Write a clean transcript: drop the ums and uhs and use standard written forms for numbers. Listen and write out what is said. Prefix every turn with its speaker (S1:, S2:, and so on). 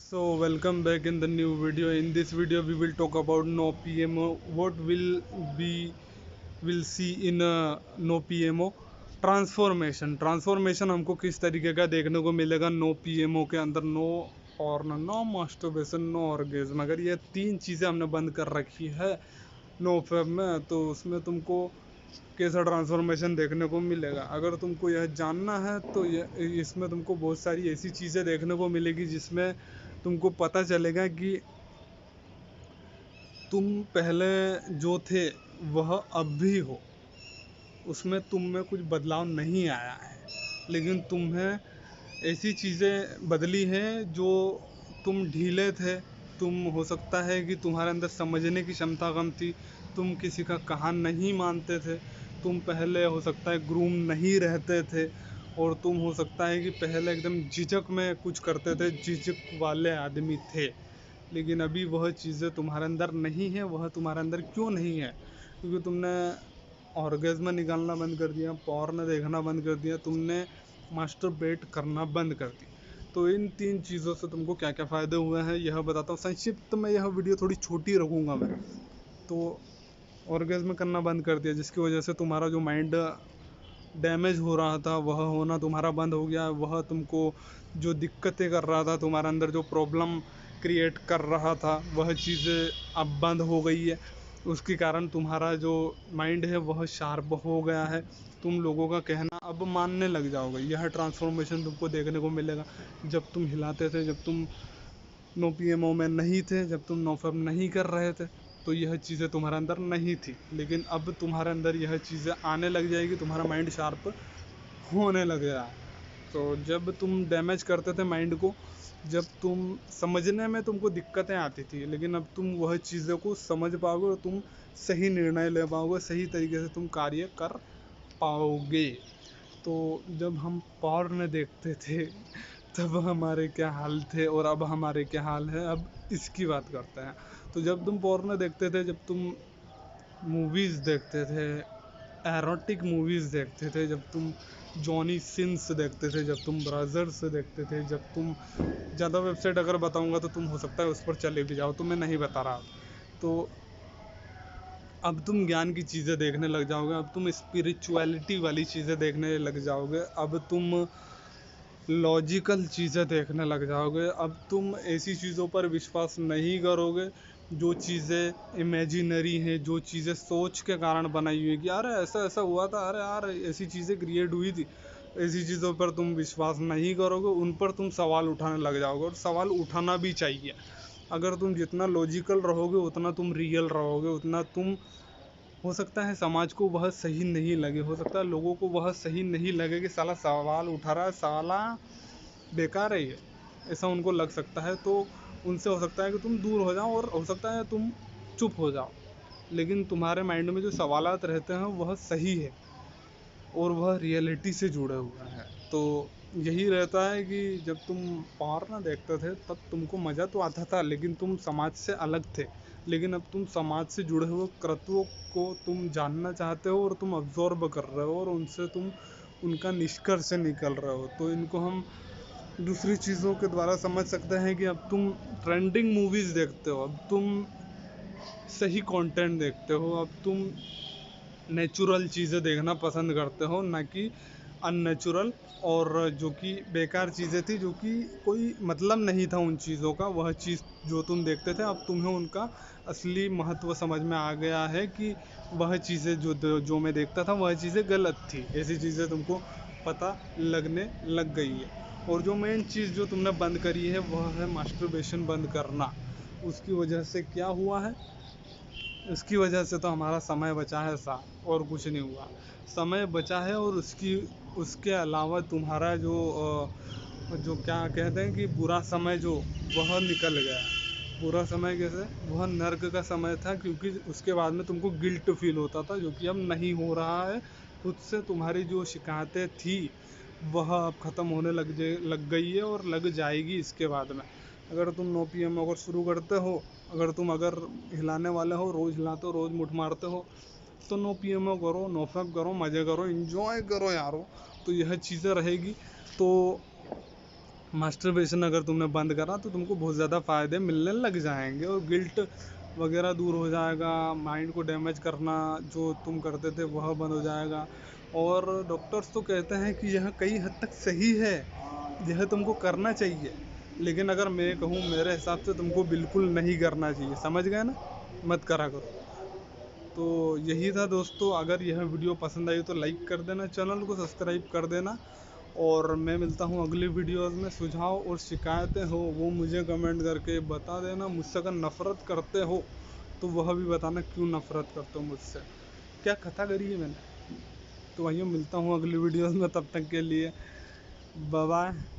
S1: So welcome back in the new video. In this video we will talk about no PMO. What will see in no PMO transformation हमको किस तरीके का देखने को मिलेगा no PMO के अंदर। No porn, no masturbation, no orgasm, अगर ये तीन चीज़ें हमने बंद कर रखी है नो फेब में, तो उसमें तुमको कैसा ट्रांसफॉर्मेशन देखने को मिलेगा। अगर तुमको यह जानना है तो इसमें तुमको बहुत सारी ऐसी चीज़ें देखने को मिलेगी जिसमें तुमको पता चलेगा कि तुम पहले जो थे वह अब भी हो, उसमें तुम में कुछ बदलाव नहीं आया है, लेकिन तुम्हें ऐसी चीज़ें बदली हैं जो तुम ढीले थे। तुम, हो सकता है कि तुम्हारे अंदर समझने की क्षमता कम थी, तुम किसी का कहा नहीं मानते थे, तुम पहले हो सकता है ग्रूम नहीं रहते थे, और तुम हो सकता है कि पहले एकदम झिझक में कुछ करते थे, झिझक वाले आदमी थे। लेकिन अभी वह चीज़ें तुम्हारे अंदर नहीं है। वह तुम्हारे अंदर क्यों नहीं है? क्योंकि तुमने ऑर्गेज़्म निकालना बंद कर दिया, पॉर्न देखना बंद कर दिया, तुमने मास्टरबेट करना बंद कर दी। तो इन तीन चीज़ों से तुमको क्या क्या फ़ायदे हुए हैं यह बताता हूँ। संक्षिप्त में यह वीडियो थोड़ी छोटी रखूँगा मैं। तो ऑर्गेज़्म करना बंद कर दिया, जिसकी वजह से तुम्हारा जो माइंड डैमेज हो रहा था वह होना तुम्हारा बंद हो गया। वह तुमको जो दिक्कतें कर रहा था, तुम्हारे अंदर जो प्रॉब्लम क्रिएट कर रहा था, वह चीज़ें अब बंद हो गई है। उसके कारण तुम्हारा जो माइंड है वह शार्प हो गया है। तुम लोगों का कहना अब मानने लग जाओगे। यह ट्रांसफॉर्मेशन तुमको देखने को मिलेगा। जब तुम हिलाते थे, जब तुम नो पीएमओ में नहीं थे, जब तुम नो फैब नहीं कर रहे थे, तो यह चीज़ें तुम्हारे अंदर नहीं थी। लेकिन अब तुम्हारे अंदर यह चीज़ें आने लग जाएगी, तुम्हारा माइंड शार्प होने लग गया। तो जब तुम डैमेज करते थे माइंड को, जब तुम समझने में तुमको दिक्कतें आती थी, लेकिन अब तुम वह चीज़ों को समझ पाओगे और तुम सही निर्णय ले पाओगे, सही तरीके से तुम कार्य कर पाओगे। तो जब हम पॉर्न देखते थे तब हमारे क्या हाल थे और अब हमारे क्या हाल है, अब इसकी बात करते हैं। तो जब तुम पॉर्न देखते थे, जब तुम मूवीज़ देखते थे, एरोटिक मूवीज़ देखते थे, जब तुम जॉनी सिंस देखते थे, जब तुम ब्रदर्स देखते थे, जब तुम, ज़्यादा वेबसाइट अगर बताऊंगा तो तुम हो सकता है उस पर चले भी जाओ, तो मैं नहीं बता रहा। तो अब तुम ज्ञान की चीज़ें देखने लग जाओगे, अब तुम स्पिरिचुअलिटी वाली चीज़ें देखने लग जाओगे, अब तुम लॉजिकल चीज़ें देखने लग जाओगे, अब तुम ऐसी चीज़ों पर विश्वास नहीं करोगे जो चीज़ें इमेजिनरी हैं, जो चीज़ें सोच के कारण बनाई हुई कि अरे ऐसा ऐसा हुआ था, अरे यार ऐसी चीज़ें क्रिएट हुई थी। ऐसी चीज़ों पर तुम विश्वास नहीं करोगे, उन पर तुम सवाल उठाने लग जाओगे, और सवाल उठाना भी चाहिए। अगर तुम जितना लॉजिकल रहोगे उतना तुम रियल रहोगे, उतना तुम, हो सकता है समाज को वह सही नहीं लगे, हो सकता है लोगों को वह सही नहीं लगे कि साला सवाल उठा रहा है, साला बेकार है ये, ऐसा उनको लग सकता है। तो उनसे हो सकता है कि तुम दूर हो जाओ, और हो सकता है तुम चुप हो जाओ, लेकिन तुम्हारे माइंड में जो सवालात रहते हैं वह सही है और वह रियलिटी से जुड़े हुए हैं। तो यही रहता है कि जब तुम पॉर्न देखते थे तब तुमको मज़ा तो आता था, लेकिन तुम समाज से अलग थे। लेकिन अब तुम समाज से जुड़े हुए कृत्यों को तुम जानना चाहते हो, और तुम अब्जॉर्ब कर रहे हो, और उनसे तुम उनका निष्कर्ष निकल रहे हो। तो इनको हम दूसरी चीज़ों के द्वारा समझ सकते हैं कि अब तुम ट्रेंडिंग मूवीज़ देखते हो, अब तुम सही कंटेंट देखते हो, अब तुम नेचुरल चीज़ें देखना पसंद करते हो, ना कि अननेचुरल और जो कि बेकार चीज़ें थी, जो कि कोई मतलब नहीं था उन चीज़ों का। वह चीज़ जो तुम देखते थे, अब तुम्हें उनका असली महत्व समझ में आ गया है कि वह चीज़ें जो मैं देखता था वह चीज़ें गलत थी। ऐसी चीज़ें तुमको पता लगने लग गई है। और जो मेन चीज़ जो तुमने बंद करी है वह है मास्टरबेशन बंद करना। उसकी वजह से क्या हुआ है? इसकी वजह से तो हमारा समय बचा है साहब, और कुछ नहीं हुआ। समय बचा है, और उसके अलावा तुम्हारा जो क्या कहते हैं कि बुरा समय जो, वह निकल गया। बुरा समय कैसे? वह नर्क का समय था, क्योंकि उसके बाद में तुमको गिल्ट फील होता था, जो कि अब नहीं हो रहा है। खुद से तुम्हारी जो शिकायतें थी वह अब ख़त्म होने लग गई है, और लग जाएगी इसके बाद में। अगर तुम नो पीएम अगर शुरू करते हो, अगर हिलाने वाले हो, रोज़ हिलाते हो, रोज़ मुठ मारते हो, तो नो पीएमओ करो, नो फैब करो, मज़े करो, एंजॉय करो यारो। तो यह चीज़ें रहेगी। तो मास्टरबेशन अगर तुमने बंद करा तो तुमको बहुत ज़्यादा फ़ायदे मिलने लग जाएंगे और गिल्ट वगैरह दूर हो जाएगा। माइंड को डैमेज करना जो तुम करते थे वह बंद हो जाएगा। और डॉक्टर्स तो कहते हैं कि यह कई हद तक सही है, यह तुमको करना चाहिए। लेकिन अगर मैं कहूँ मेरे हिसाब से तुमको बिल्कुल नहीं करना चाहिए, समझ गए ना, मत करा करो। तो यही था दोस्तों, अगर यह वीडियो पसंद आई तो लाइक कर देना, चैनल को सब्सक्राइब कर देना। और मैं मिलता हूँ अगली वीडियोस में। सुझाव और शिकायतें हो वो मुझे कमेंट करके बता देना। मुझसे अगर नफ़रत करते हो तो वह भी बताना क्यों नफ़रत करते हो मुझसे, क्या कथा करी है मैंने। तो वहीं मिलता हूँ अगली वीडियोस में, तब तक के लिए बाय बाय।